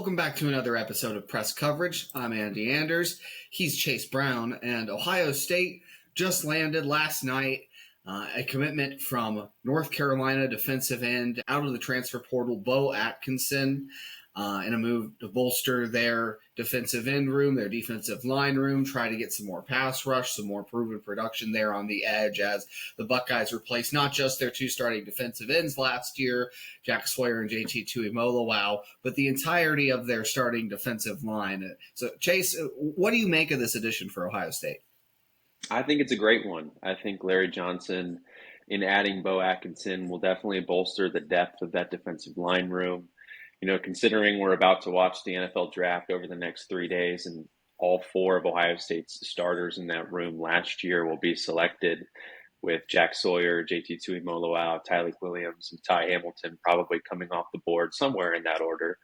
Welcome back to another episode of Press Coverage. I'm Andy Anders. He's Chase Brown, and Ohio State just landed last night a commitment from North Carolina defensive end out of the transfer portal, Beau Atkinson, in a move to bolster their defensive end room, their defensive line room, try to get some more pass rush, some more proven production there on the edge as the Buckeyes replaced not just their two starting defensive ends last year, Jack Sawyer and JT Tuimoloau, but the entirety of their starting defensive line. So, Chase, what do you make of this addition for Ohio State? I think it's a great one. I think Larry Johnson, in adding Beau Atkinson, will definitely bolster the depth of that defensive line room. Considering we're about to watch the NFL draft over the next 3 days and all four of Ohio State's starters in that room last year will be selected, with Jack Sawyer, JT Tuimoloau, Tyleik Williams, and Ty Hamilton probably coming off the board somewhere in that order.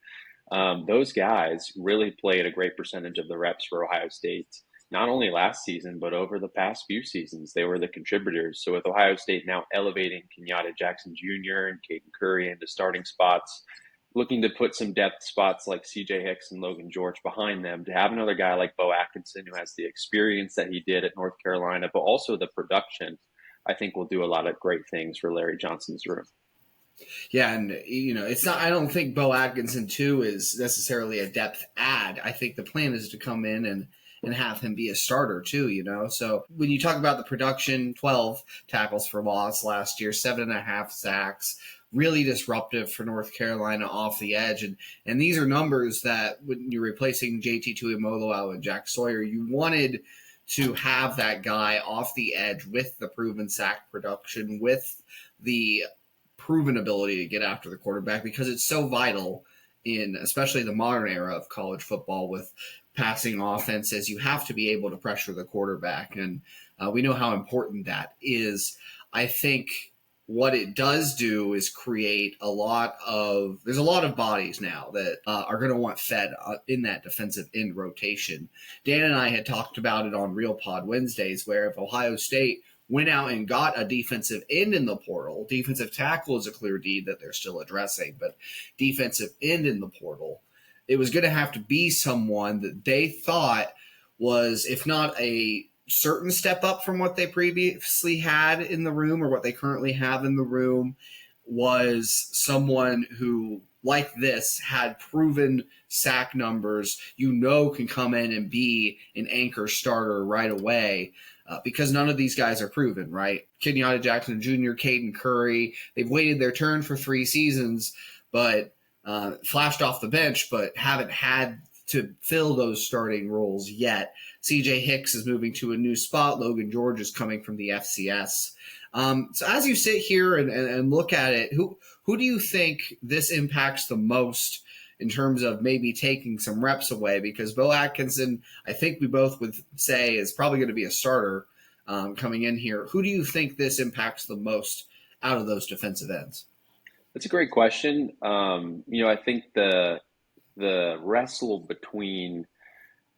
Those guys really played a great percentage of the reps for Ohio State, not only last season, but over the past few seasons. They were the contributors. So with Ohio State now elevating Kenyatta Jackson Jr. and Caden Curry into starting spots, looking to put some depth spots like CJ Hicks and Logan George behind them, to have another guy like Beau Atkinson who has the experience that he did at North Carolina, but also the production, I think will do a lot of great things for Larry Johnson's room. Yeah, and it's not. I don't think Beau Atkinson too is necessarily a depth add. I think the plan is to come in and have him be a starter too. So when you talk about the production, 12 tackles for loss last year, 7.5 sacks, really disruptive for North Carolina off the edge, and these are numbers that when you're replacing JT Tuimoloau and Jack Sawyer, you wanted to have that guy off the edge with the proven sack production, with the proven ability to get after the quarterback, because it's so vital in especially the modern era of college football with passing offenses. You have to be able to pressure the quarterback, and we know how important that is. I think what it does do is create there's a lot of bodies now that are going to want fed in that defensive end rotation. Dan and I had talked about it on Real Pod Wednesdays, where if Ohio State went out and got a defensive end in the portal, defensive tackle is a clear need that they're still addressing, but defensive end in the portal, it was going to have to be someone that they thought was, if not a certain step up from what they previously had in the room or what they currently have in the room, was someone who, like this, had proven sack numbers, can come in and be an anchor starter right away. Because none of these guys are proven, right? Kenyatta Jackson Jr., Caden Curry, they've waited their turn for 3 seasons, but flashed off the bench, but haven't had to fill those starting roles yet. CJ Hicks is moving to a new spot. Logan George is coming from the FCS. So as you sit here and look at it, who do you think this impacts the most in terms of maybe taking some reps away? Because Beau Atkinson, I think we both would say, is probably going to be a starter coming in here. Who do you think this impacts the most out of those defensive ends? That's a great question. I think the wrestle between,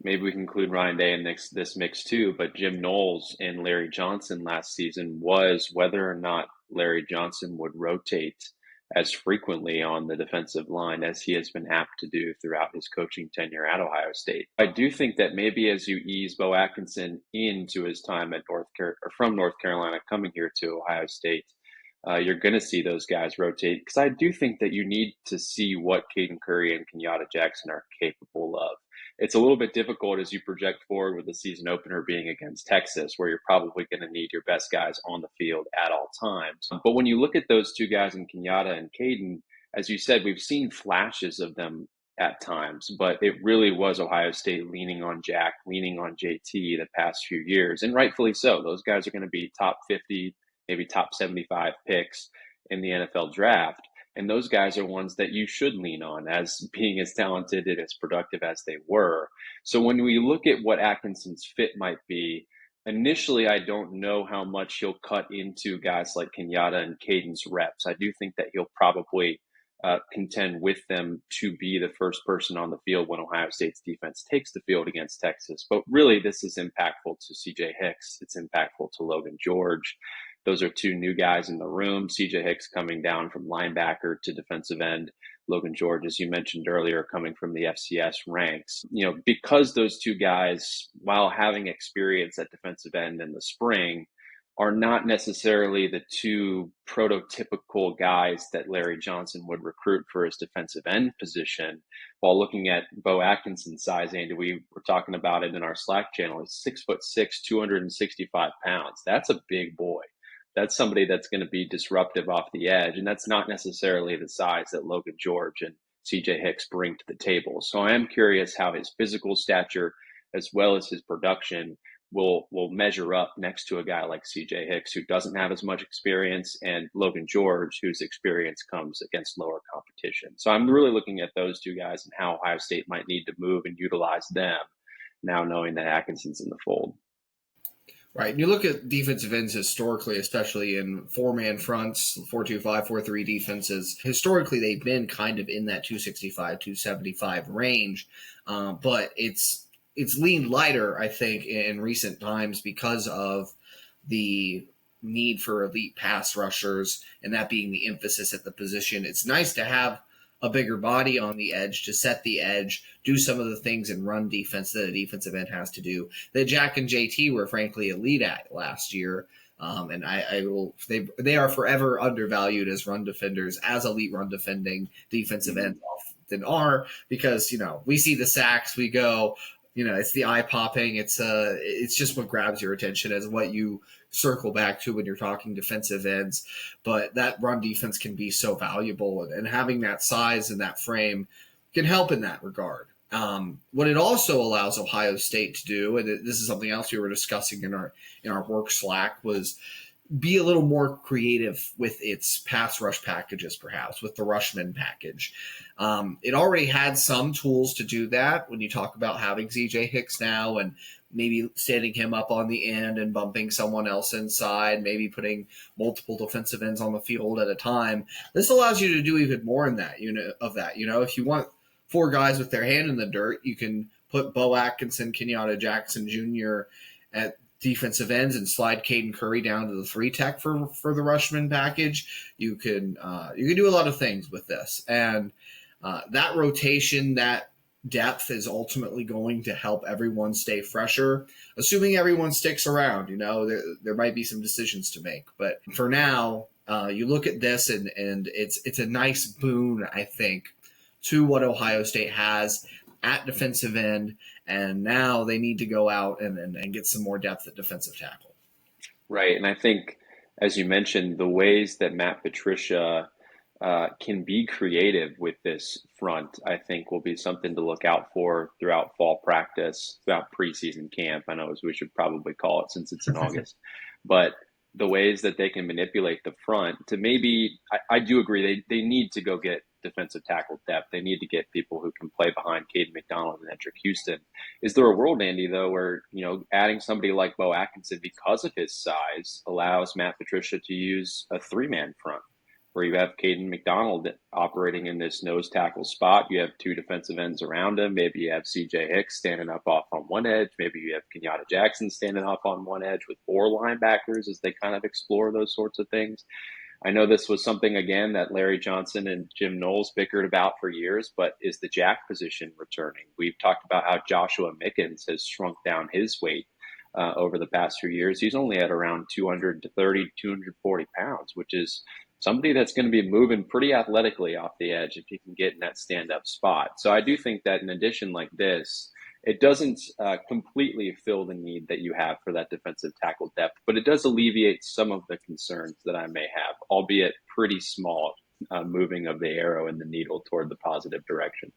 maybe we can include Ryan Day in this mix too, but Jim Knowles and Larry Johnson last season was whether or not Larry Johnson would rotate as frequently on the defensive line as he has been apt to do throughout his coaching tenure at Ohio State. I do think that maybe as you ease Beau Atkinson into his time at from North Carolina coming here to Ohio State, you're going to see those guys rotate, because I do think that you need to see what Caden Curry and Kenyatta Jackson are capable of. It's a little bit difficult as you project forward with the season opener being against Texas, where you're probably going to need your best guys on the field at all times. But when you look at those two guys in Kenyatta and Caden, as you said, we've seen flashes of them at times, but it really was Ohio State leaning on Jack, leaning on JT the past few years, and rightfully so. Those guys are going to be top 50, maybe top 75 picks in the NFL draft. And those guys are ones that you should lean on as being as talented and as productive as they were. So when we look at what Atkinson's fit might be, initially, I don't know how much he'll cut into guys like Kenyatta and Caden's reps. I do think that he'll probably contend with them to be the first person on the field when Ohio State's defense takes the field against Texas. But really, this is impactful to CJ Hicks. It's impactful to Logan George. Those are two new guys in the room. CJ Hicks coming down from linebacker to defensive end. Logan George, as you mentioned earlier, coming from the FCS ranks. Because those two guys, while having experience at defensive end in the spring, are not necessarily the two prototypical guys that Larry Johnson would recruit for his defensive end position. While looking at Beau Atkinson's size, Andy, we were talking about it in our Slack channel. He's 6'6", 265 pounds. That's a big boy. That's somebody that's going to be disruptive off the edge, and that's not necessarily the size that Logan George and CJ Hicks bring to the table. So I am curious how his physical stature as well as his production will measure up next to a guy like CJ Hicks, who doesn't have as much experience, and Logan George, whose experience comes against lower competition. So I'm really looking at those two guys and how Ohio State might need to move and utilize them now, knowing that Atkinson's in the fold. Right. And you look at defensive ends historically, especially in four-man fronts, 4-2-5, 4-3 defenses. Historically, they've been kind of in that 265, 275 range, but it's leaned lighter, I think, in recent times because of the need for elite pass rushers and that being the emphasis at the position. It's nice to have a bigger body on the edge to set the edge, do some of the things in run defense that a defensive end has to do that Jack and JT were frankly elite at last year. And they are forever undervalued as run defenders, as elite run defending defensive ends often are, because, we see the sacks, we go, it's the eye popping. It's just what grabs your attention as what you circle back to when you're talking defensive ends. But that run defense can be so valuable, and having that size and that frame can help in that regard. What it also allows Ohio State to do, and this is something else we were discussing in our work Slack, was be a little more creative with its pass rush packages, perhaps with the Rushman package. It already had some tools to do that when you talk about having CJ Hicks now and maybe standing him up on the end and bumping someone else inside, maybe putting multiple defensive ends on the field at a time. This allows you to do even more in that if you want four guys with their hand in the dirt, you can put Beau Atkinson, Kenyatta Jackson Jr. at defensive ends and slide Caden Curry down to the 3-tech for the Rushman package. You can do a lot of things with this, and that rotation, that depth is ultimately going to help everyone stay fresher, assuming everyone sticks around. There might be some decisions to make, but for now, you look at this and it's a nice boon, I think, to what Ohio State has at defensive end, and now they need to go out and get some more depth at defensive tackle. Right, and I think, as you mentioned, the ways that Matt Patricia can be creative with this front, I think, will be something to look out for throughout fall practice, throughout preseason camp. I know as we should probably call it since it's in August, but the ways that they can manipulate the front to maybe, I do agree, they need to go get defensive tackle depth. They need to get people who can play behind Caden McDonald and Edric Houston. Is there a world, Andy, though, where, adding somebody like Beau Atkinson because of his size allows Matt Patricia to use a three-man front, where you have Caden McDonald operating in this nose tackle spot. You have two defensive ends around him. Maybe you have CJ Hicks standing up off on one edge. Maybe you have Kenyatta Jackson standing off on one edge with four linebackers as they kind of explore those sorts of things. I know this was something, again, that Larry Johnson and Jim Knowles bickered about for years, but is the jack position returning? We've talked about how Joshua Mickens has shrunk down his weight over the past few years. He's only at around 230, 240 pounds, which is somebody that's going to be moving pretty athletically off the edge if he can get in that stand-up spot. So I do think that an addition like this, it doesn't completely fill the need that you have for that defensive tackle depth, but it does alleviate some of the concerns that I may have, albeit pretty small, moving of the arrow and the needle toward the positive direction.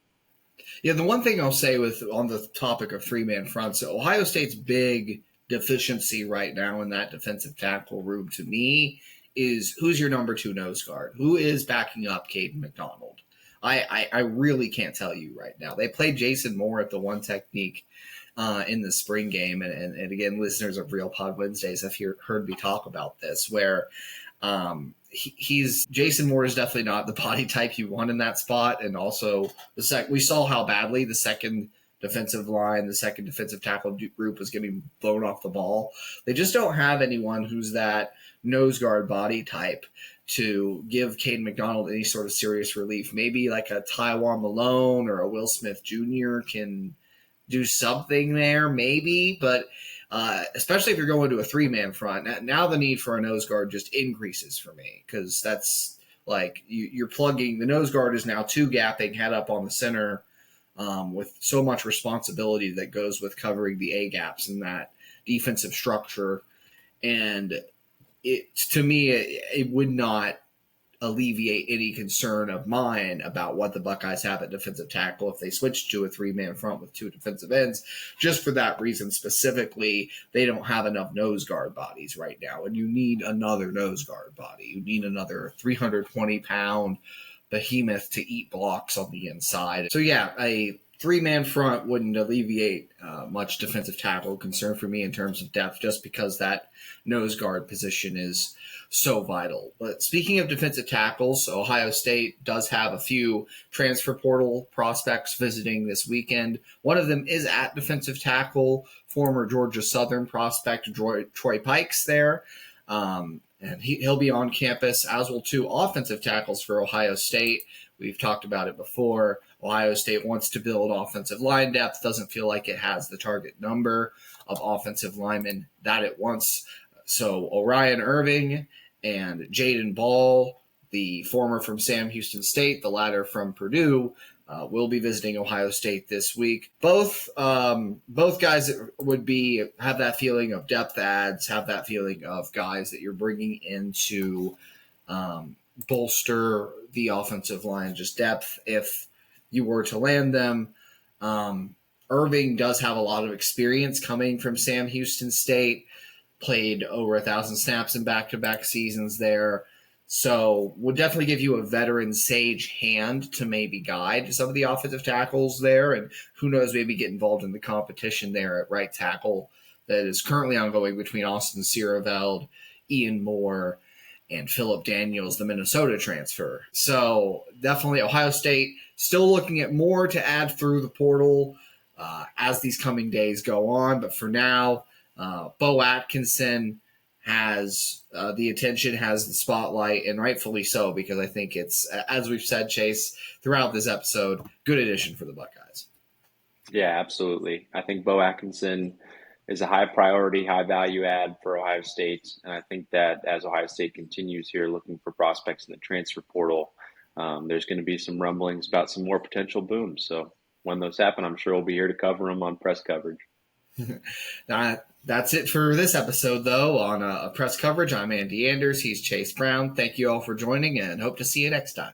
Yeah, the one thing I'll say on the topic of three-man fronts, Ohio State's big deficiency right now in that defensive tackle room to me is who's your number two nose guard? Who is backing up Caden McDonald? I really can't tell you right now. They played Jason Moore at the one technique in the spring game. And again, listeners of Real Pod Wednesdays have heard me talk about this, where Jason Moore is definitely not the body type you want in that spot. And also we saw how badly the second defensive line, the second defensive tackle group was getting blown off the ball. They just don't have anyone who's that nose guard body type to give Caden McDonald any sort of serious relief. Maybe like a Taiwan Malone or a Will Smith Jr. can do something there, maybe, but especially if you're going to a three-man front, now the need for a nose guard just increases for me, because that's like you're plugging the nose guard is now two gapping head up on the center, with so much responsibility that goes with covering the A gaps in that defensive structure. And to me, it would not alleviate any concern of mine about what the Buckeyes have at defensive tackle if they switch to a three-man front with two defensive ends. Just for that reason specifically, they don't have enough nose guard bodies right now, and you need another nose guard body. You need another 320-pound behemoth to eat blocks on the inside. So yeah, a three-man front wouldn't alleviate much defensive tackle concern for me in terms of depth, just because that nose guard position is so vital. But speaking of defensive tackles, Ohio State does have a few transfer portal prospects visiting this weekend. One of them is at defensive tackle, former Georgia Southern prospect Troy Pikes there. And he'll be on campus, as will two offensive tackles for Ohio State. We've talked about it before. Ohio State wants to build offensive line depth, doesn't feel like it has the target number of offensive linemen that it wants. So Orion Irving and Jaden Ball, the former from Sam Houston State, the latter from Purdue, will be visiting Ohio State this week. Both guys would have that feeling of depth adds, have that feeling of guys that you're bringing into bolster the offensive line, just depth if you were to land them. Irving does have a lot of experience coming from Sam Houston State, played over 1,000 snaps in back-to-back seasons there. So would definitely give you a veteran sage hand to maybe guide some of the offensive tackles there. And who knows, maybe get involved in the competition there at right tackle that is currently ongoing between Austin Sierreveld, Ian Moore, and Phillip Daniels, the Minnesota transfer. So definitely Ohio State still looking at more to add through the portal as these coming days go on. But for now, Beau Atkinson has the attention, has the spotlight, and rightfully so, because I think it's, as we've said, Chase, throughout this episode, good addition for the Buckeyes. Yeah, absolutely. I think Beau Atkinson is a high priority, high value add for Ohio State. And I think that as Ohio State continues here looking for prospects in the transfer portal, there's going to be some rumblings about some more potential booms. So when those happen, I'm sure we'll be here to cover them on press coverage. That's it for this episode, though, on press coverage. I'm Andy Anders. He's Chase Brown. Thank you all for joining, and hope to see you next time.